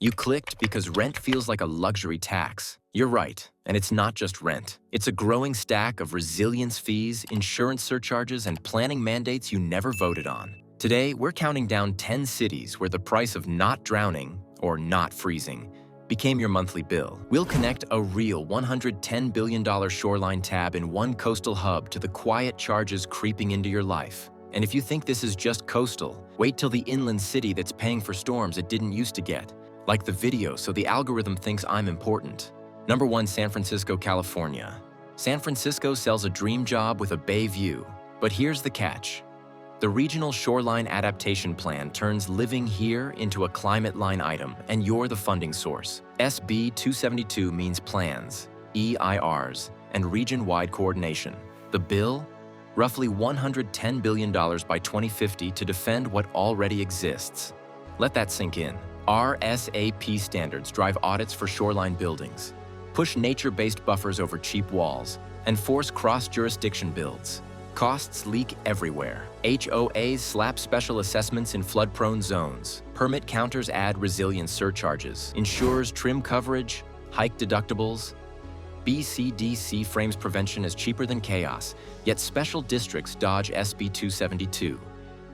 You clicked because rent feels like a luxury tax. You're right, and it's not just rent. It's a growing stack of resilience fees, insurance surcharges, and planning mandates you never voted on. Today, we're counting down 10 cities where the price of not drowning, or not freezing, became your monthly bill. We'll connect a real $110 billion shoreline tab in one coastal hub to the quiet charges creeping into your life. And if you think this is just coastal, wait till the inland city that's paying for storms it didn't used to get. Like the video, so the algorithm thinks I'm important. Number 1, San Francisco, California. San Francisco sells a dream job with a bay view. But here's the catch. The Regional Shoreline Adaptation Plan turns living here into a climate line item, and you're the funding source. SB 272 means plans, EIRs, and region-wide coordination. The bill? Roughly $110 billion by 2050 to defend what already exists. Let that sink in. RSAP standards drive audits for shoreline buildings, push nature-based buffers over cheap walls, and force cross-jurisdiction builds. Costs leak everywhere. HOAs slap special assessments in flood-prone zones. Permit counters add resilience surcharges. Insurers trim coverage, hike deductibles. BCDC frames prevention as cheaper than chaos, yet special districts dodge SB 272,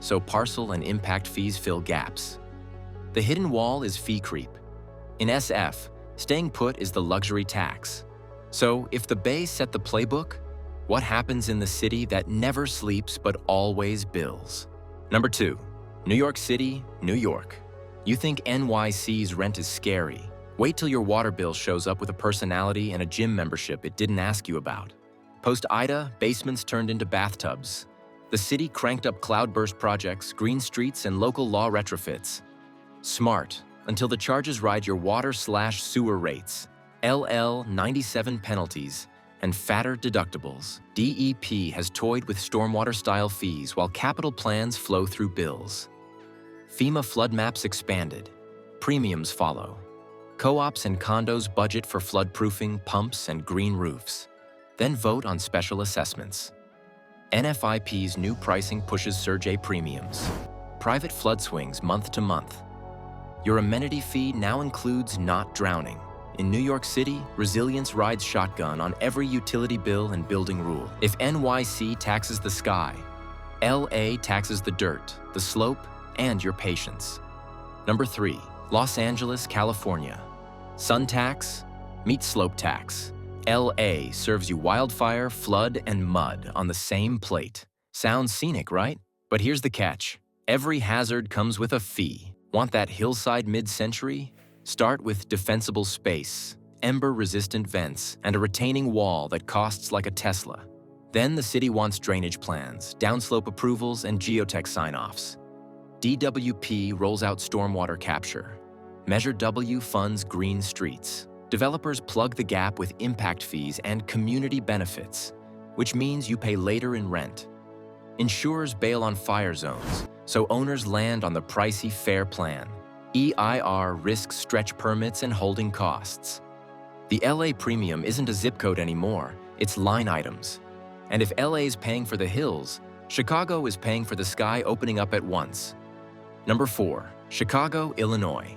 so parcel and impact fees fill gaps. The hidden wall is fee creep. In SF, staying put is the luxury tax. So if the Bay set the playbook, what happens in the city that never sleeps but always bills? Number 2, New York City, New York. You think NYC's rent is scary. Wait till your water bill shows up with a personality and a gym membership it didn't ask you about. Post-Ida, basements turned into bathtubs. The city cranked up cloudburst projects, green streets, and local law retrofits. Smart, until the charges ride your water/sewer rates, LL 97 penalties, and fatter deductibles. DEP has toyed with stormwater-style fees while capital plans flow through bills. FEMA flood maps expanded. Premiums follow. Co-ops and condos budget for floodproofing, pumps, and green roofs. Then vote on special assessments. NFIP's new pricing pushes Surge A premiums. Private flood swings month to month. Your amenity fee now includes not drowning. In New York City, resilience rides shotgun on every utility bill and building rule. If NYC taxes the sky, LA taxes the dirt, the slope, and your patience. Number 3, Los Angeles, California. Sun tax, meet slope tax. LA serves you wildfire, flood, and mud on the same plate. Sounds scenic, right? But here's the catch. Every hazard comes with a fee. Want that hillside mid-century? Start with defensible space, ember-resistant vents, and a retaining wall that costs like a Tesla. Then the city wants drainage plans, downslope approvals, and geotech sign-offs. DWP rolls out stormwater capture. Measure W funds green streets. Developers plug the gap with impact fees and community benefits, which means you pay later in rent. Insurers bail on fire zones, so owners land on the pricey FAIR plan. EIR risks stretch permits and holding costs. The LA premium isn't a zip code anymore, it's line items. And if LA is paying for the hills, Chicago is paying for the sky opening up at once. Number 4, Chicago, Illinois.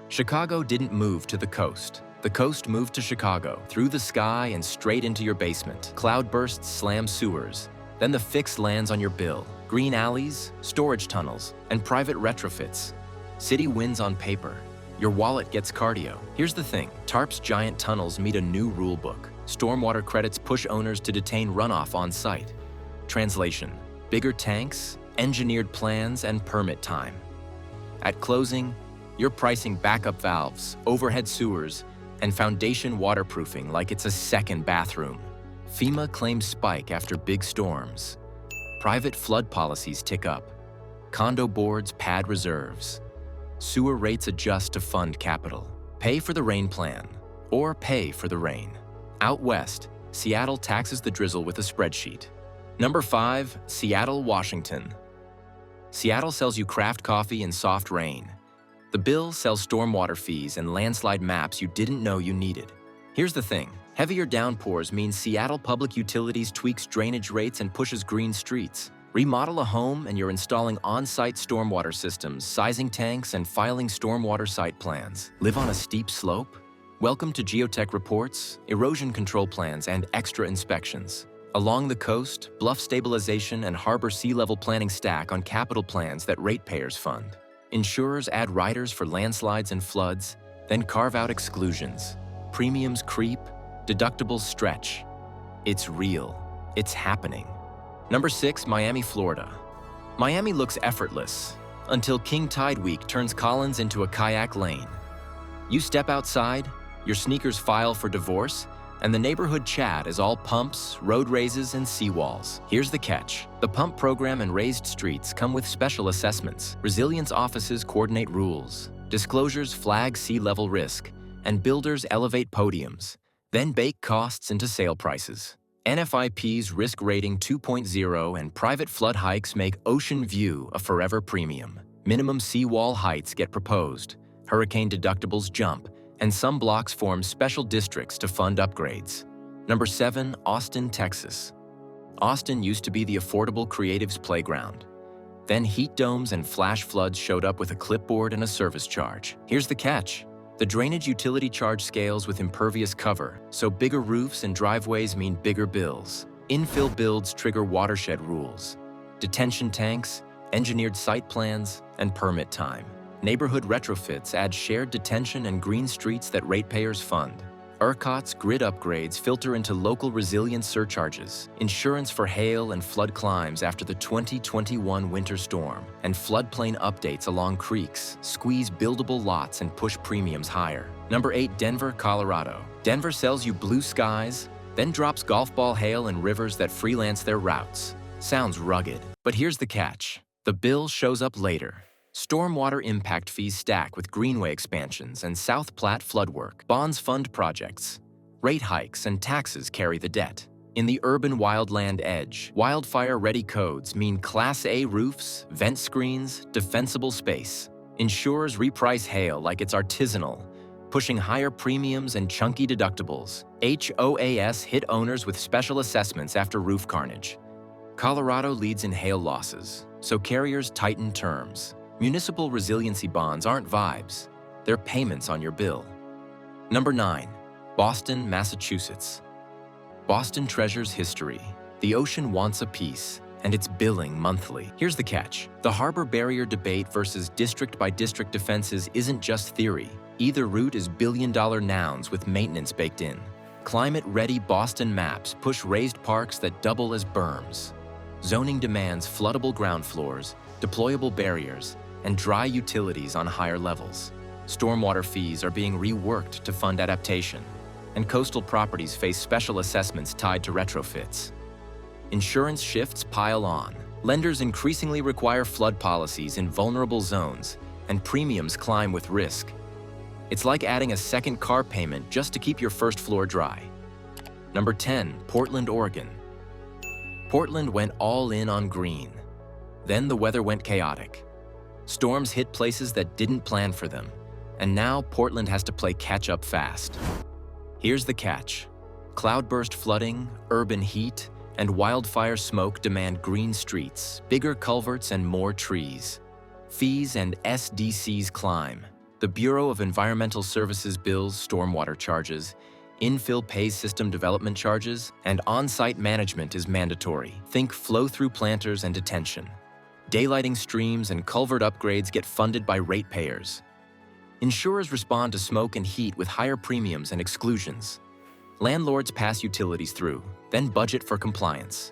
Chicago didn't move to the coast. The coast moved to Chicago, through the sky and straight into your basement. Cloudbursts slam sewers. Then the fix lands on your bill. Green alleys, storage tunnels, and private retrofits. City wins on paper. Your wallet gets cardio. Here's the thing. TARP's giant tunnels meet a new rule book. Stormwater credits push owners to detain runoff on site. Translation: bigger tanks, engineered plans, and permit time. At closing, you're pricing backup valves, overhead sewers, and foundation waterproofing like it's a second bathroom. FEMA claims spike after big storms. Private flood policies tick up. Condo boards pad reserves. Sewer rates adjust to fund capital. Pay for the rain plan, or pay for the rain. Out west, Seattle taxes the drizzle with a spreadsheet. Number 5, Seattle, Washington. Seattle sells you craft coffee and soft rain. The bill sells stormwater fees and landslide maps you didn't know you needed. Here's the thing. Heavier downpours means Seattle Public Utilities tweaks drainage rates and pushes green streets. Remodel a home and you're installing on-site stormwater systems, sizing tanks, and filing stormwater site plans. Live on a steep slope? Welcome to geotech reports, erosion control plans, and extra inspections. Along the coast, bluff stabilization and harbor sea level planning stack on capital plans that ratepayers fund. Insurers add riders for landslides and floods, then carve out exclusions. Premiums creep, deductibles stretch. It's real. It's happening. Number 6, Miami, Florida. Miami looks effortless until King Tide Week turns Collins into a kayak lane. You step outside, your sneakers file for divorce, and the neighborhood chat is all pumps, road raises, and seawalls. Here's the catch. The pump program and raised streets come with special assessments. Resilience offices coordinate rules. Disclosures flag sea level risk, and builders elevate podiums, then bake costs into sale prices. NFIP's Risk Rating 2.0 and private flood hikes make Ocean View a forever premium. Minimum seawall heights get proposed, hurricane deductibles jump, and some blocks form special districts to fund upgrades. Number 7, Austin, Texas. Austin used to be the affordable creatives playground. Then heat domes and flash floods showed up with a clipboard and a service charge. Here's the catch. The drainage utility charge scales with impervious cover, so bigger roofs and driveways mean bigger bills. Infill builds trigger watershed rules. Detention tanks, engineered site plans, and permit time. Neighborhood retrofits add shared detention and green streets that ratepayers fund. ERCOT's grid upgrades filter into local resilience surcharges, insurance for hail and flood climbs after the 2021 winter storm, and floodplain updates along creeks squeeze buildable lots and push premiums higher. Number 8, Denver, Colorado. Denver sells you blue skies, then drops golf ball hail in rivers that freelance their routes. Sounds rugged, but here's the catch. The bill shows up later. Stormwater impact fees stack with greenway expansions and South Platte flood work. Bonds fund projects. Rate hikes and taxes carry the debt. In the urban wildland edge, wildfire-ready codes mean Class A roofs, vent screens, defensible space. Insurers reprice hail like it's artisanal, pushing higher premiums and chunky deductibles. HOAS hit owners with special assessments after roof carnage. Colorado leads in hail losses, so carriers tighten terms. Municipal resiliency bonds aren't vibes, they're payments on your bill. Number 9, Boston, Massachusetts. Boston treasures history. The ocean wants a piece, and it's billing monthly. Here's the catch. The harbor barrier debate versus district-by-district defenses isn't just theory. Either route is billion-dollar nouns with maintenance baked in. Climate-ready Boston maps push raised parks that double as berms. Zoning demands floodable ground floors, deployable barriers, and dry utilities on higher levels. Stormwater fees are being reworked to fund adaptation, and coastal properties face special assessments tied to retrofits. Insurance shifts pile on. Lenders increasingly require flood policies in vulnerable zones, and premiums climb with risk. It's like adding a second car payment just to keep your first floor dry. Number 10, Portland, Oregon. Portland went all in on green. Then the weather went chaotic. Storms hit places that didn't plan for them, and now Portland has to play catch-up fast. Here's the catch. Cloudburst flooding, urban heat, and wildfire smoke demand green streets, bigger culverts, and more trees. Fees and SDCs climb. The Bureau of Environmental Services bills stormwater charges, infill pays system development charges, and on-site management is mandatory. Think flow-through planters and detention. Daylighting streams and culvert upgrades get funded by ratepayers. Insurers respond to smoke and heat with higher premiums and exclusions. Landlords pass utilities through, then budget for compliance.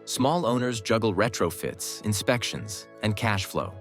Small owners juggle retrofits, inspections, and cash flow.